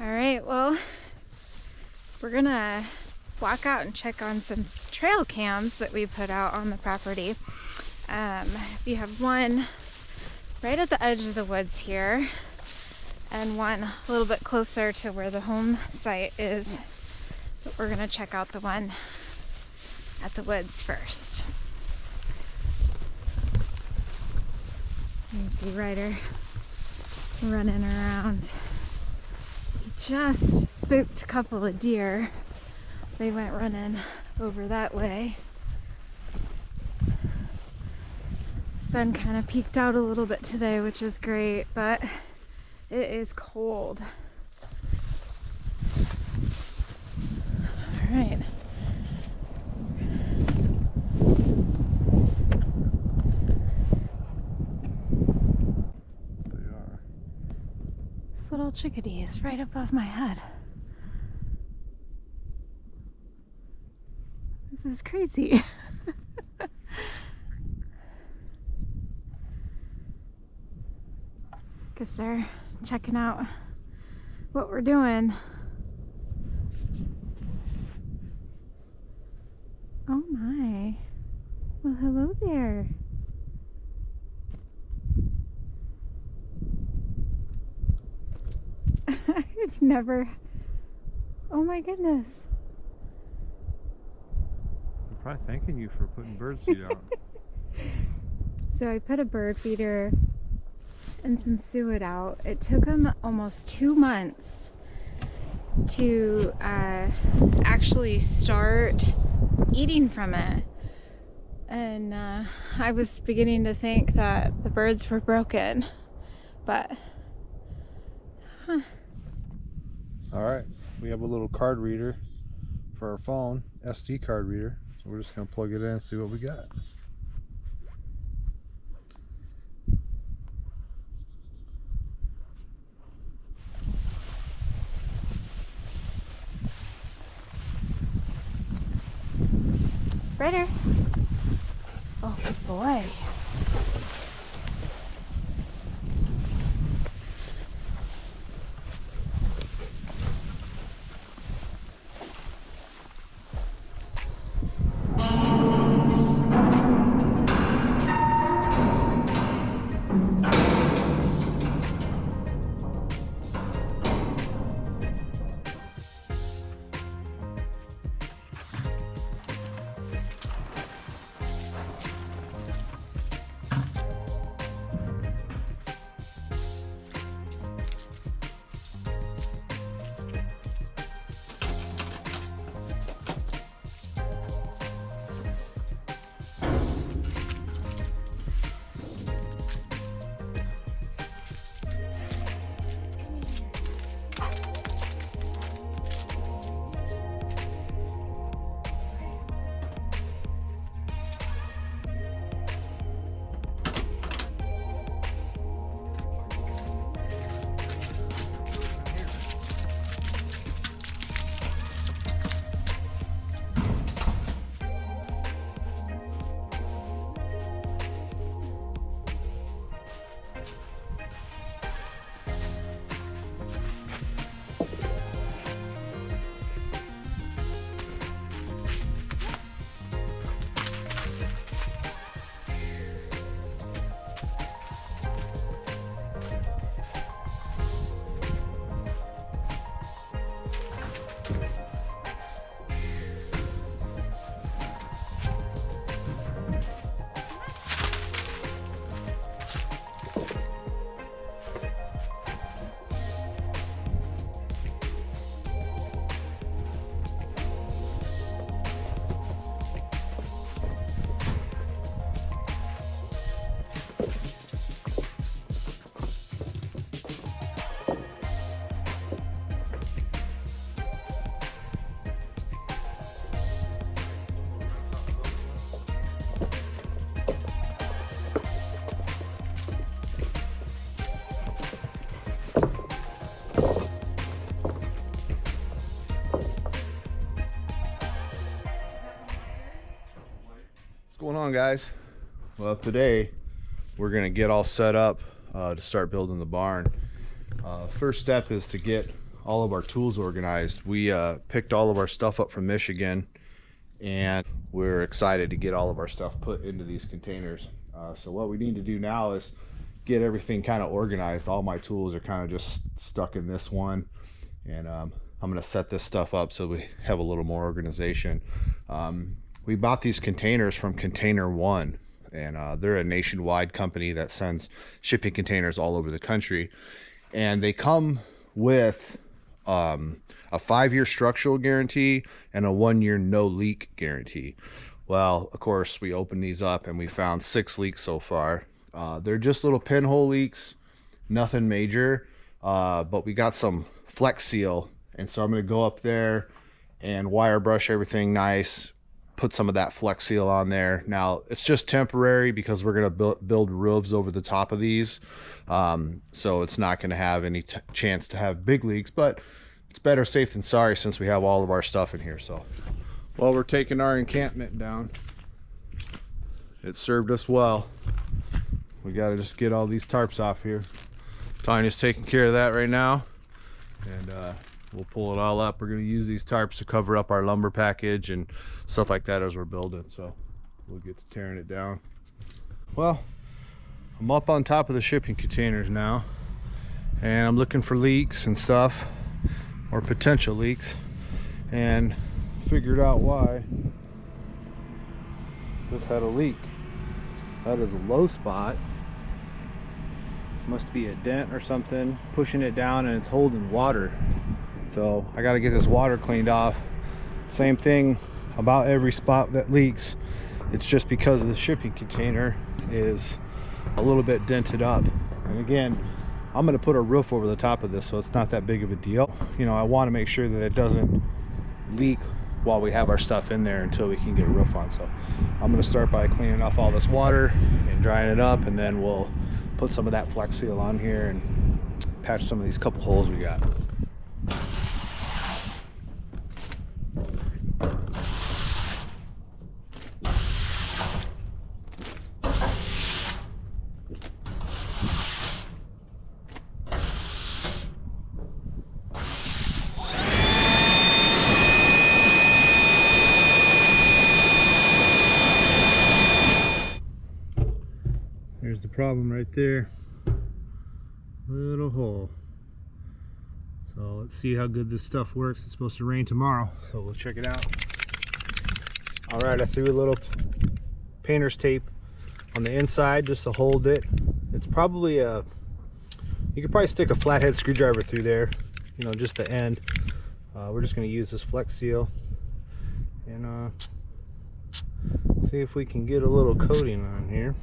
All right, well, we're gonna walk out and check on some trail cams that we put out on the property. We have one right at the edge of the woods here and one a little bit closer to where the home site is, but we're gonna check out the one at the woods first. You can see Ryder running around. He just spooked a couple of deer. They went running over that way. Sun kind of peeked out a little bit today, which is great, but it is cold. All right. They are. This little chickadee is right above my head. This is crazy. Guess they're checking out what we're doing. Oh my. Well, hello there. I've never. Oh my goodness. I'm probably thanking you for putting birdseed out. So I put a bird feeder and some suet out. It took them almost 2 months to actually start eating from it. And I was beginning to think that the birds were broken, but All right, we have a little card reader for our phone, SD card reader. So we're just gonna plug it in and see what we got. Ryder. Oh, good boy. What's going on, guys? Well, today we're gonna get all set up to start building the barn. First step is to get all of our tools organized. We picked all of our stuff up from Michigan, and we're excited to get all of our stuff put into these containers. So what we need to do now is get everything kind of organized. All my tools are kind of just stuck in this one, and I'm going to set this stuff up so we have a little more organization. We bought these containers from Container One, and they're a nationwide company that sends shipping containers all over the country, and they come with a 5-year structural guarantee and a 1-year no leak guarantee. Well, of course, we opened these up and we found 6 leaks so far. They're just little pinhole leaks, nothing major, but we got some Flex Seal, and so I'm going to go up there and wire brush everything nice, put some of that Flex Seal on there. Now it's just temporary because we're going to build roofs over the top of these, so it's not going to have any chance to have big leaks, but it's better safe than sorry since we have all of our stuff in here. So while we're taking our encampment down, it served us well. We got to just get all these tarps off here. Tanya's taking care of that right now, and we'll pull it all up. We're going to use these tarps to cover up our lumber package and stuff like that as we're building, so we'll get to tearing it down. Well, I'm up on top of the shipping containers now, and I'm looking for leaks and stuff, or potential leaks, and figured out why this had a leak. That is a low spot. Must be a dent or something pushing it down, and it's holding water. So I got to get this water cleaned off. Same thing about every spot that leaks. It's just because of the shipping container is a little bit dented up. And again, I'm going to put a roof over the top of this, so it's not that big of a deal. You know, I want to make sure that it doesn't leak while we have our stuff in there until we can get a roof on. So I'm going to start by cleaning off all this water and drying it up, and then we'll put some of that Flex Seal on here and patch some of these couple holes we got. There's the problem right there. Little hole. So let's see how good this stuff works. It's supposed to rain tomorrow, so we'll check it out. All right, I threw a little painter's tape on the inside just to hold it. It's probably you could probably stick a flathead screwdriver through there, you know, just the end. We're just going to use this Flex Seal and see if we can get a little coating on here.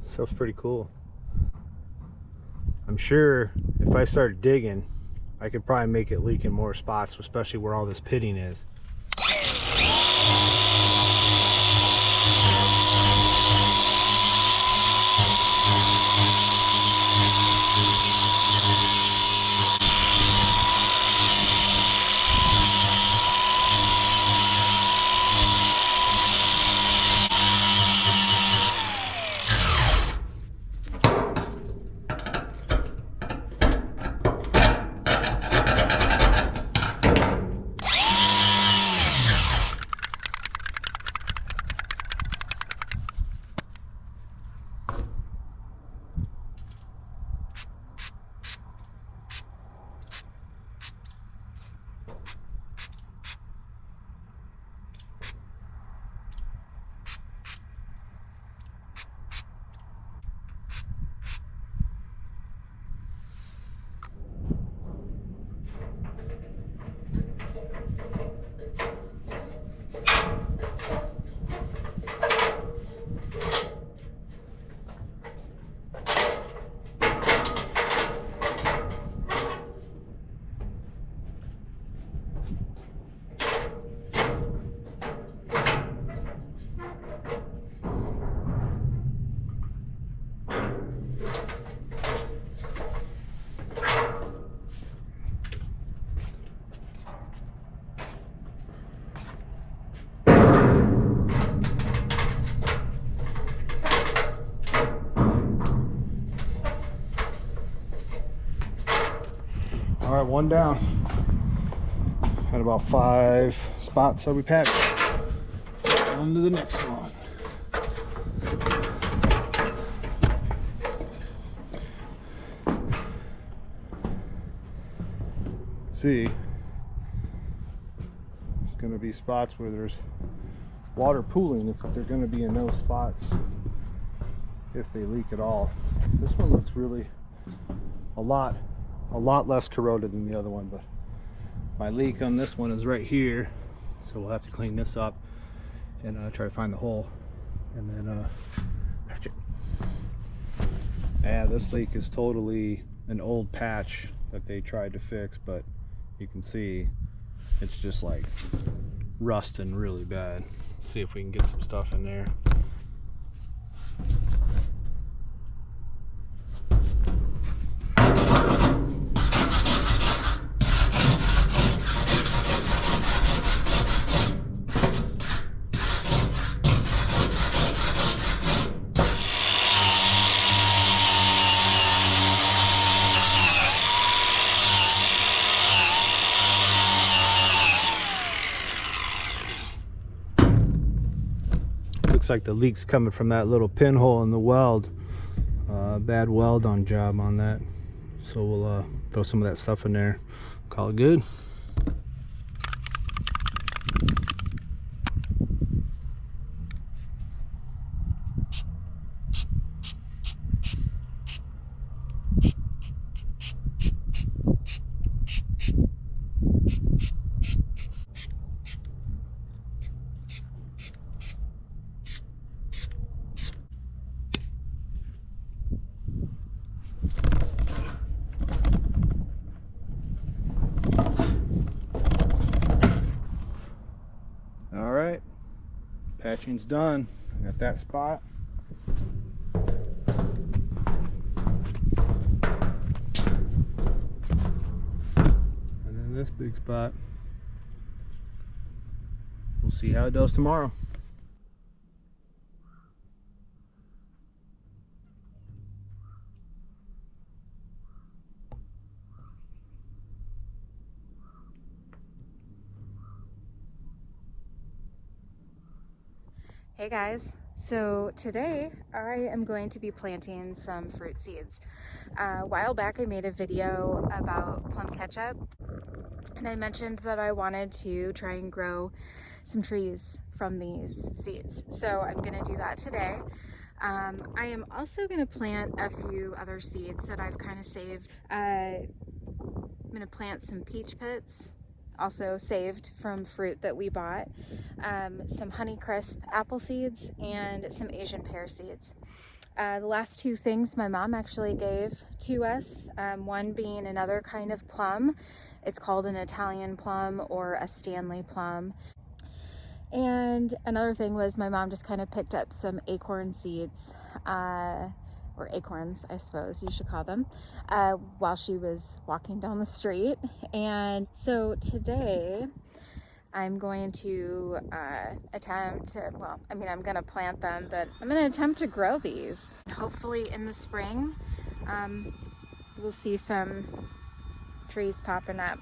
Stuff's pretty cool. I'm sure if I start digging, I could probably make it leak in more spots, especially where all this pitting is. All right, one down. Had about 5 spots that we patched. On to the next one. See, there's going to be spots where there's water pooling. If they're going to be in those spots if they leak at all. This one looks really a lot less corroded than the other one, but my leak on this one is right here, so we'll have to clean this up and try to find the hole and then patch it. Yeah, this leak is totally an old patch that they tried to fix, but you can see it's just like rusting really bad. Let's see if we can get some stuff in there. Looks like the leak's coming from that little pinhole in the weld. Bad weld on job on that. So we'll throw some of that stuff in there. Call it good. All right, patching's done. I got that spot. And then this big spot. We'll see how it does tomorrow. Hey guys, so today I am going to be planting some fruit seeds. A while back I made a video about plum ketchup and I mentioned that I wanted to try and grow some trees from these seeds. So I'm going to do that today. I am also going to plant a few other seeds that I've kind of saved. I'm going to plant some peach pits, also saved from fruit that we bought, some Honeycrisp apple seeds, and some Asian pear seeds. The last two things my mom actually gave to us, one being another kind of plum. It's called an Italian plum or a Stanley plum. And another thing was my mom just kind of picked up some acorn seeds, or acorns, I suppose you should call them, while she was walking down the street. And so today I'm going to attempt to, well, I mean, I'm going to plant them, but I'm going to attempt to grow these. Hopefully in the spring, we'll see some trees popping up.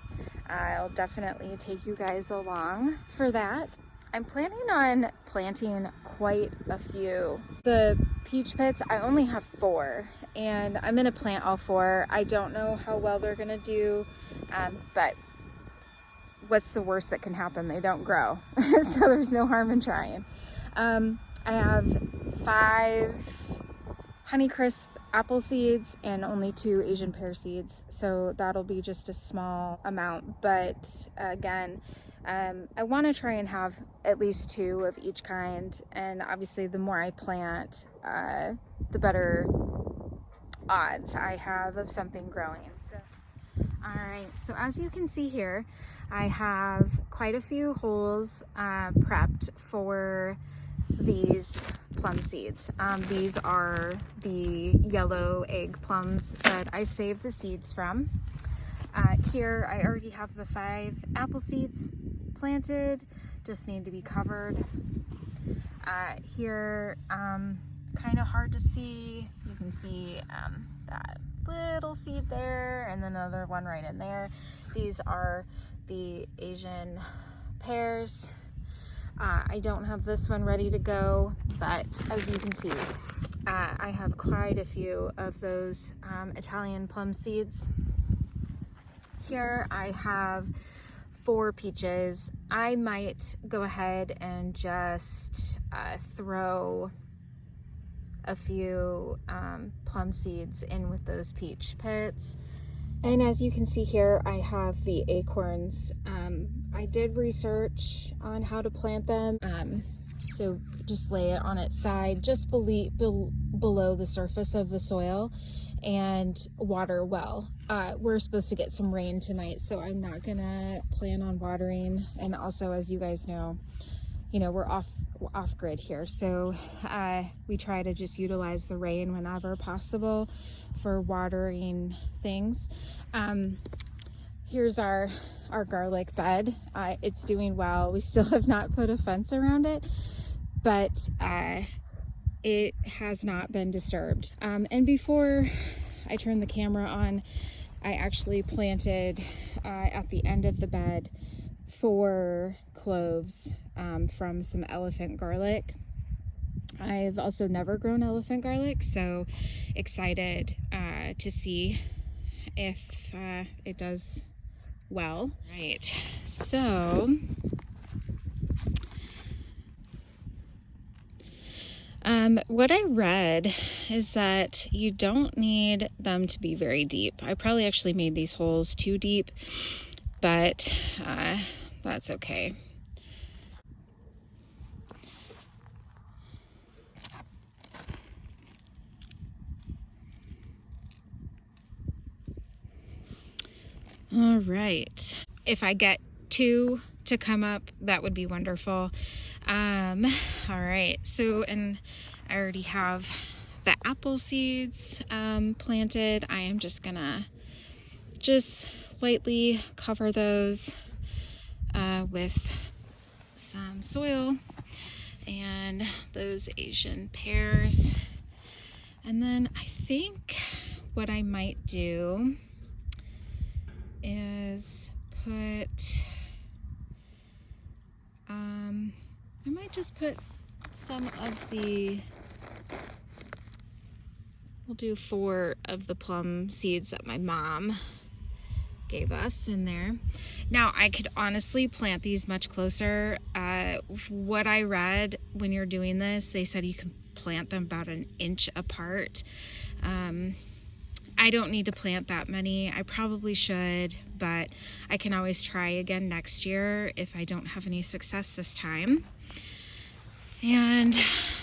I'll definitely take you guys along for that. I'm planning on planting quite a few. The peach pits, I only have 4, and I'm gonna plant all 4. I don't know how well they're gonna do, but what's the worst that can happen? They don't grow, so there's no harm in trying. I have 5 Honeycrisp apple seeds and only 2 Asian pear seeds, so that'll be just a small amount, but again, I want to try and have at least 2 of each kind, and obviously the more I plant, the better odds I have of something growing. So, alright, so as you can see here, I have quite a few holes prepped for these plum seeds. These are the yellow egg plums that I saved the seeds from. Here I already have the 5 apple seeds planted, just need to be covered. Here, kind of hard to see, you can see that little seed there, and then another one right in there. These are the Asian pears. I don't have this one ready to go, but as you can see, I have quite a few of those Italian plum seeds. Here I have 4 peaches. I might go ahead and just throw a few plum seeds in with those peach pits. And as you can see here, I have the acorns. I did research on how to plant them. So just lay it on its side, just below the surface of the soil, and water well. We're supposed to get some rain tonight, so I'm not gonna plan on watering. And also, as you guys know, we're off grid here, so we try to just utilize the rain whenever possible for watering things. Here's our garlic bed. It's doing well. We still have not put a fence around it, but it has not been disturbed. And before I turned the camera on, I actually planted at the end of the bed 4 cloves from some elephant garlic. I've also never grown elephant garlic, so excited to see if it does well. Right, so what I read is that you don't need them to be very deep. I probably actually made these holes too deep, but that's okay. All right, if I get 2 to come up, that would be wonderful. All right, so, and I already have the apple seeds planted. I am just gonna lightly cover those with some soil and those Asian pears. And then I think what I might do is put, I might just put some of the, we'll do 4 of the plum seeds that my mom gave us in there. Now, I could honestly plant these much closer. What I read when you're doing this, they said you can plant them about 1 inch apart. I don't need to plant that many. I probably should, but I can always try again next year if I don't have any success this time. And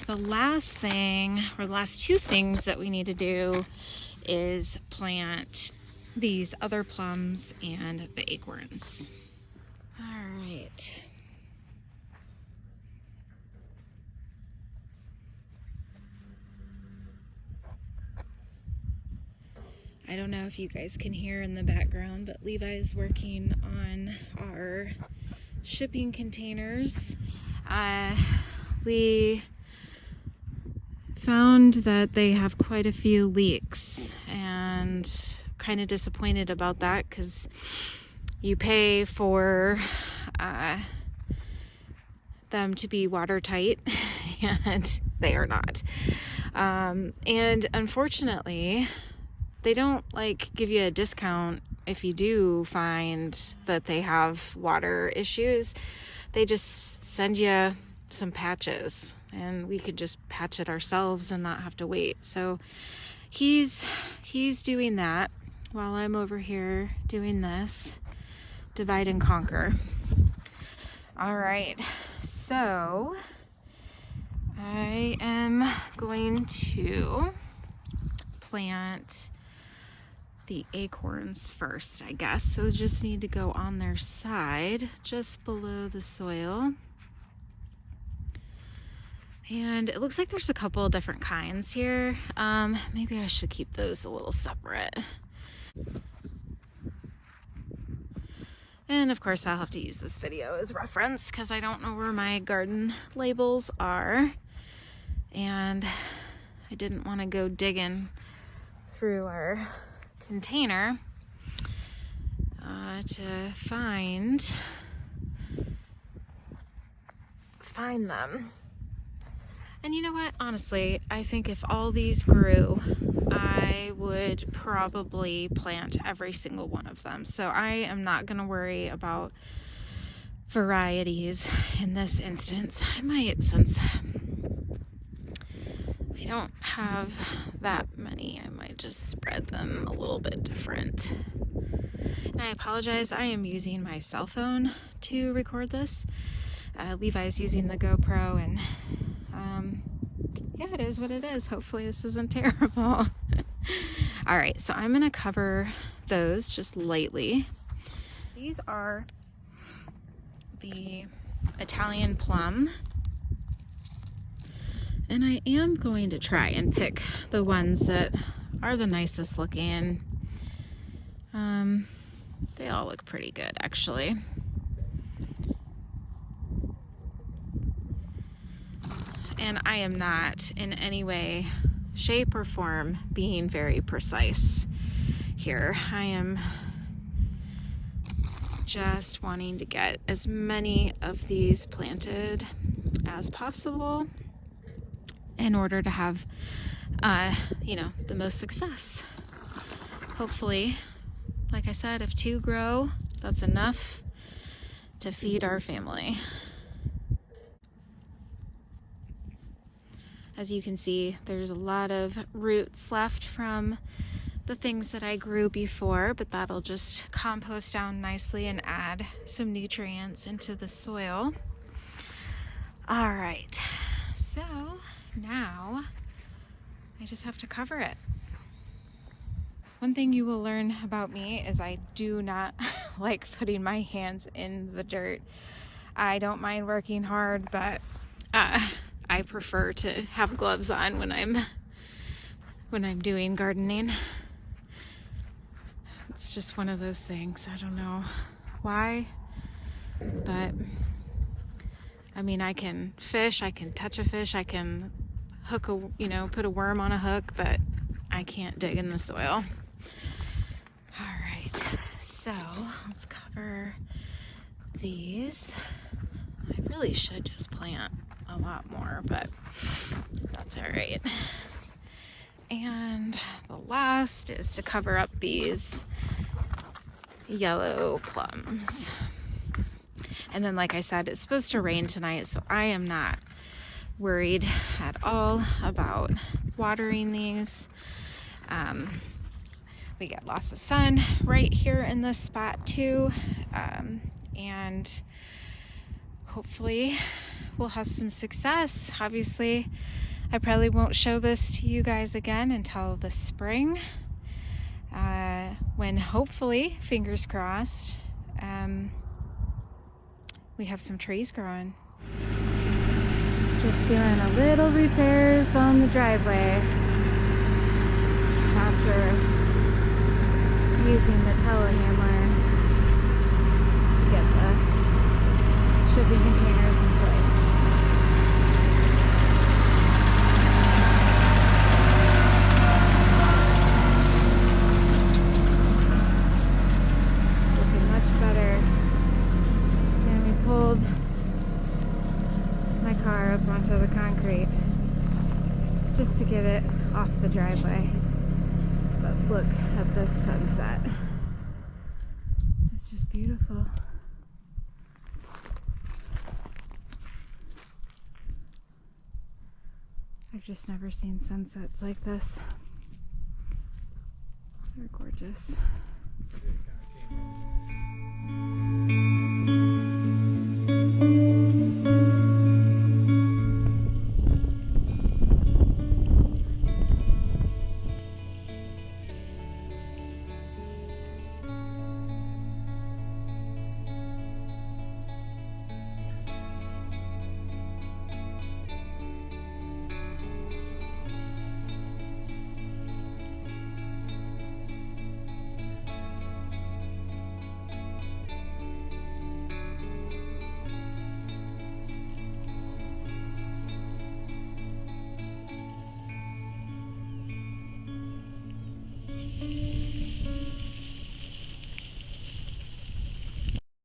the last thing, or the last 2 things that we need to do is plant these other plums and the acorns. All right. I don't know if you guys can hear in the background, but Levi is working on our shipping containers. We found that they have quite a few leaks, and kind of disappointed about that because you pay for them to be watertight and they are not. And unfortunately, they don't give you a discount if you do find that they have water issues. They just send you some patches, and we could just patch it ourselves and not have to wait. So he's doing that while I'm over here doing this. Divide and conquer. All right, so I am going to plant the acorns first, I guess. So just need to go on their side, just below the soil. And it looks like there's a couple of different kinds here. Maybe I should keep those a little separate. And of course I'll have to use this video as reference because I don't know where my garden labels are. And I didn't want to go digging through our container to find them. And you know what? Honestly, I think if all these grew, I would probably plant every single one of them. So I am not going to worry about varieties in this instance. I might, since I don't have that many, I might just spread them a little bit different. And I apologize, I am using my cell phone to record this. Levi's using the GoPro, and yeah, it is what it is. Hopefully this isn't terrible. All right, so I'm gonna cover those just lightly. These are the Italian plum, and I am going to try and pick the ones that are the nicest looking. They all look pretty good, actually. And I am not in any way, shape, or form being very precise here. I am just wanting to get as many of these planted as possible in order to have, the most success. Hopefully, like I said, if 2 grow, that's enough to feed our family. As you can see, there's a lot of roots left from the things that I grew before, but that'll just compost down nicely and add some nutrients into the soil. All right, so now I just have to cover it. One thing you will learn about me is I do not like putting my hands in the dirt. I don't mind working hard, but I prefer to have gloves on when I'm doing gardening. It's just one of those things. I don't know why, but I mean, I can fish, I can touch a fish, I can hook put a worm on a hook, but I can't dig in the soil. All right, so let's cover these. I really should just plant a lot more, but that's all right. And the last is to cover up these yellow plums. And then, like I said, it's supposed to rain tonight, so I am not worried at all about watering these. We get lots of sun right here in this spot too, and hopefully we'll have some success. Obviously, I probably won't show this to you guys again until the spring, when hopefully, fingers crossed, we have some trees growing. Just doing a little repairs on the driveway after using the telehandler to get the shipping containers in place. Looking much better. And we pulled my car up onto the concrete just to get it off the driveway. But look at this sunset. It's just beautiful. I've just never seen sunsets like this. They're gorgeous.